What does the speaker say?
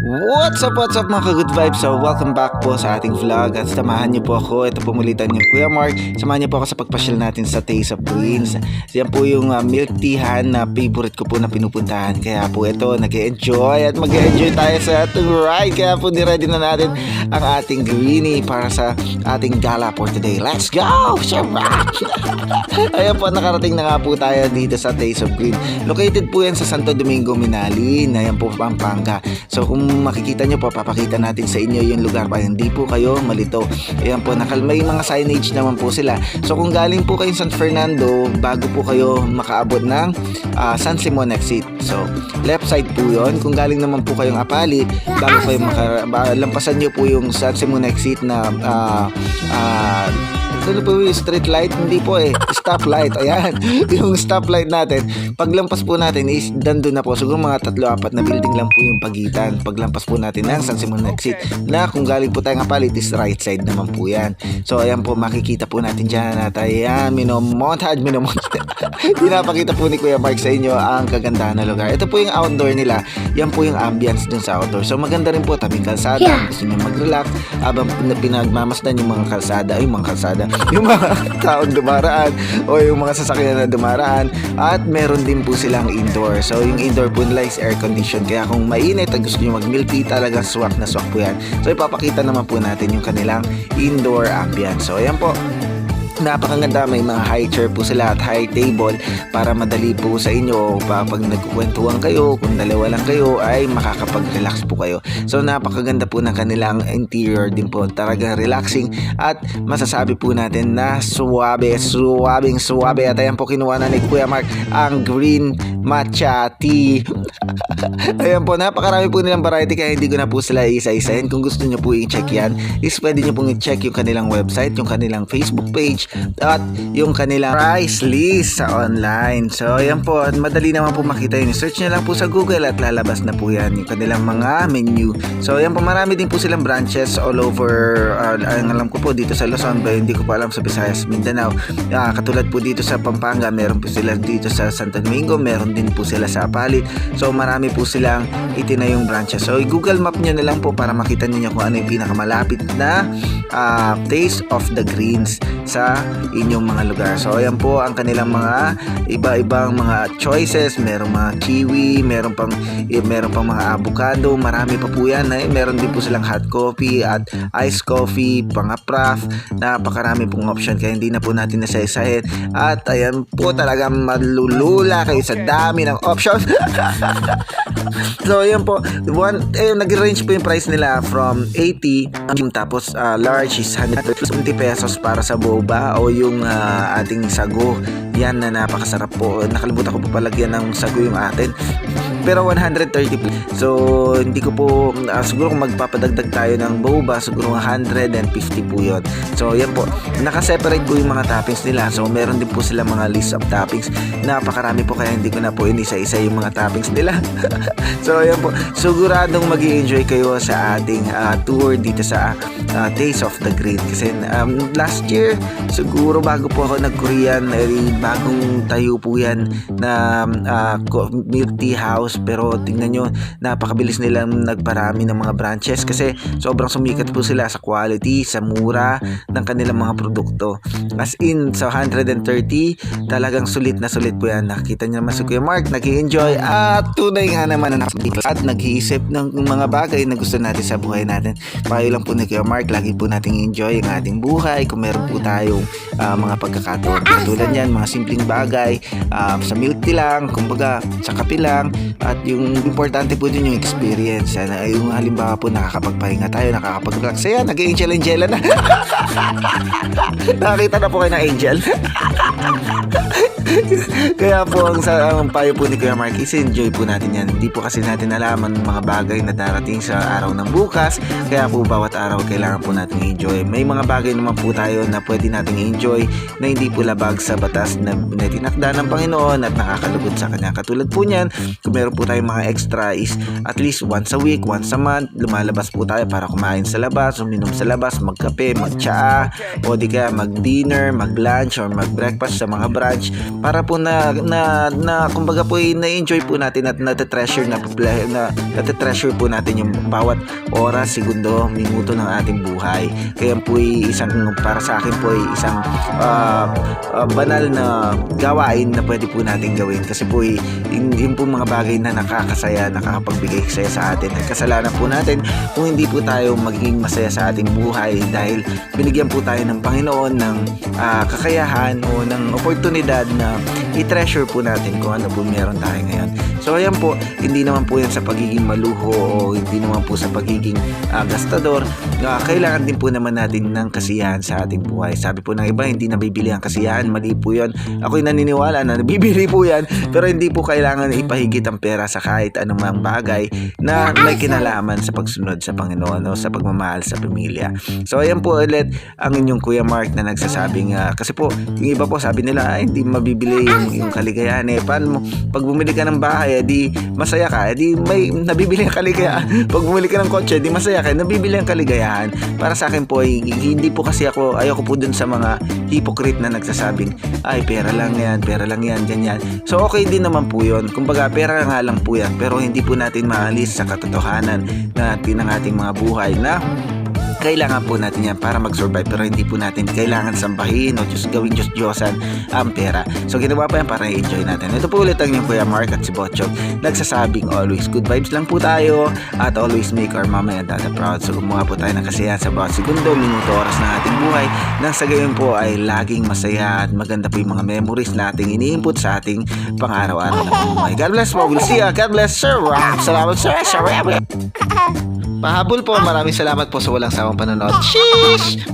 What's up mga ka-good vibes? So welcome back po sa ating vlog at samahan niyo po ako. Ito po mulitan yung Kuya Mark. Samahan niyo po ako sa pagpasyal natin sa Taste of Greens. Yan po yung milk teahan na favorite ko po na pinupuntahan. Kaya po ito, nag-enjoy at mag-enjoy tayo sa ating ride. Kaya po niready na natin ang ating greenie para sa ating gala for today. Let's go! Ayan po, nakarating na nga po tayo dito sa Taste of Green. Located po yan sa Santo Domingo, Minalin. Ayan po, Pampanga. So kung makikita nyo po, papakita natin sa inyo yung lugar pa. Hindi po kayo malito. Ayan po, may mga signage naman po sila. So kung galing po kayong San Fernando, bago po kayo makaabot ng San Simon exit. So left side po yon. Kung galing naman po kayong Apali, bago kayo lampasan nyo po yung San Simon exit na ano po yung street light? Hindi po stoplight. Ayan, yung stoplight natin. Paglampas po natin is dandun na po. Siguro mga 3-4 na building lang po yung pagitan. Paglampas po natin ng San Simon exit na kung galing po tayong Apalit is right side naman po yan. So ayan po, makikita po natin dyan at ayan, minomontage. Pinapakita po ni Kuya Mark sa inyo ang kagandahan na lugar. Ito po yung outdoor nila. Yan po yung ambience dun sa outdoor. So maganda rin po, tabing kalsada. Gusto nyo mag-relax habang pinagmamasdan yung mga kalsada. Yung mga taong dumaraan o yung mga sasakyan na dumaraan. At meron din po silang indoor. So yung indoor po nila is air condition. Kaya kung mainit at gusto nyo mag-milk tea, talagang swak na swak po yan. So ipapakita naman po natin yung kanilang indoor ambience. So ayan po, napakaganda, may mga high chair po sila at high table para madali po sa inyo pag nagkukwentuhan kayo. Kung dalawa lang kayo ay makakapag-relax po kayo. So napakaganda po ng kanilang interior din po, talagang relaxing at masasabi po natin na suwabe at ayan po, kinuha na ni Kuya Mark ang green matcha tea. Ayan po, napakarami po nilang variety kaya hindi ko na po sila isa-isahin. Kung gusto nyo po i-check yan is pwede nyo pong i-check yung kanilang website, yung kanilang Facebook page at yung kanilang price list sa online. So ayan po, madali naman po makita yun. Search nyo lang po sa Google at lalabas na po yan yung kanilang mga menu. So ayan po, marami din po silang branches all over. Ang alam ko po dito sa Luzon, ba hindi ko pa alam sa Visayas, Mindanao. Katulad po dito sa Pampanga, meron po sila dito sa Santo Domingo, meron din po sila sa Apalit. So marami po silang itinayong branches. So i-Google map nyo na lang po para makita niyo kung ano yung pinakamalapit na Taste of the Greens sa inyong mga lugar. So ayan po ang kanilang mga iba-ibang mga choices. Merong mga kiwi, meron pang mga avocado, marami pa po yan. Meron din po silang hot coffee at iced coffee, pang-apraf. Napakarami pong option kaya hindi na po natin nasaysayin. At ayan po, talagang malulula kayo sa dami ng options. So ayan po, nag-range po yung price nila from 80, tapos large is 120 pesos para sa boba o yung ating sago. Yan na napakasarap po. Nakalimutan ko po palagyan ng sago yung atin. Pero 130 po. So hindi ko po siguro kung magpapadagdag tayo ng boba, siguro 150 po yun. So yan po, nakaseparate po yung mga toppings nila. So meron din po sila mga list of toppings. Napakarami po kaya hindi ko na po inisa-isa yung mga toppings nila. So yan po, siguradong mag-i-enjoy kayo sa ating tour dito sa Taste of the Green. Kasi last year, siguro bago po ako nag-Korean, bagong tayo po yan na milk tea house. Pero tingnan nyo, napakabilis nilang nagparami ng mga branches kasi sobrang sumikat po sila sa quality, sa mura ng kanilang mga produkto. As in, sa 130, talagang sulit na sulit po yan. Nakita nyo naman si Kuya Mark, nag-i-enjoy at tunay nga naman at nag-iisip ng mga bagay na gusto natin sa buhay natin. Payo lang po ni Kuya Mark, lagi po natin enjoy ang ating buhay. Kung meron po tayong mga pagkakataon tulad yan, mga simpleng bagay, sa milk tea lang, kumbaga sa kape lang. At yung importante po din yung experience. Yung halimbawa po, nakakapagpahinga tayo, nakakapag-relax. Ayan, nag-angel-angela na. Nakakita na po kayo ng angel. Kaya po ang payo po ni Kuya Mark is enjoy po natin yan. Hindi po kasi natin alaman mga bagay na darating sa araw ng bukas. Kaya po bawat araw kailangan po natin enjoy. May mga bagay naman po tayo na pwede natin enjoy na hindi po labag sa batas na tinakda ng Panginoon at nakakalugod sa Kanya. Katulad po niyan, kung meron po tayong mga extra is at least once a week, once a month, lumalabas po tayo para kumain sa labas, uminom sa labas, magkape, magtsaa, o di kaya mag-dinner, mag-lunch, or mag-breakfast sa mga brunch para po na kumbaga po na-enjoy po natin at natetreasure natetreasure po natin yung bawat oras, segundo, minuto ng ating buhay. Kaya po para sa akin po isang banal na gawain na pwede po natin gawin kasi po yun po mga bagay na nakakasaya, nakakapagbigay saya sa atin. At kasalanan po natin kung hindi po tayo magiging masaya sa ating buhay dahil binigyan po tayo ng Panginoon ng kakayahan o ng oportunidad na i-treasure po natin kung ano po meron tayo ngayon. So ayan po, hindi naman po yan sa pagiging maluho o hindi naman po sa pagiging gastador. Kailangan din po naman natin ng kasiyahan sa ating buhay. Sabi po ng iba, hindi nabibili ang kasiyahan. Mali po yun. Ako'y naniniwala na nabibili po yan, pero hindi po kailangan ipahigit ang pera sa kahit anumang bagay na may kinalaman sa pagsunod sa Panginoon o sa pagmamahal sa pamilya. So ayan po ulit ang inyong Kuya Mark na nagsasabing kasi po yung iba po sabi nila hindi mabibili yung kaligayahan. Paano mo pag bumili ka ng bahay di masaya ka, di may nabibili ang kaligayahan. Pag bumili ka ng kotse di masaya ka, nabibili ang kaligayahan. Para sa akin po hindi po kasi ayoko po dun sa mga hypocrite na nagsasabing ay pera lang yan, ganyan. So okay din naman po yun. Kumbaga pera nga lang po yan, pero hindi po natin maalis sa katotohanan natin ng ating mga buhay na kailangan po natin yan para mag-survive, pero hindi po natin kailangan sambahin o gawing Diyos-Diyosan ang pera. So ginawa pa yan para i-enjoy natin. Ito po ulit ang yung Kuya Mark at si Botchog nagsasabing always good vibes lang po tayo at always make our mama and dada proud. So gumawa po tayo ng kasiyahan sa bawat segundo, minuto, oras ng ating buhay nang sa gayon po ay laging masaya at maganda po yung mga memories na ating ini-input sa ating pang-araw-araw na buhay. God bless po. We'll see you. God bless sir. Salamat sir. Pahabol po. Maraming salamat po sa walang sawang panonood. Sheesh!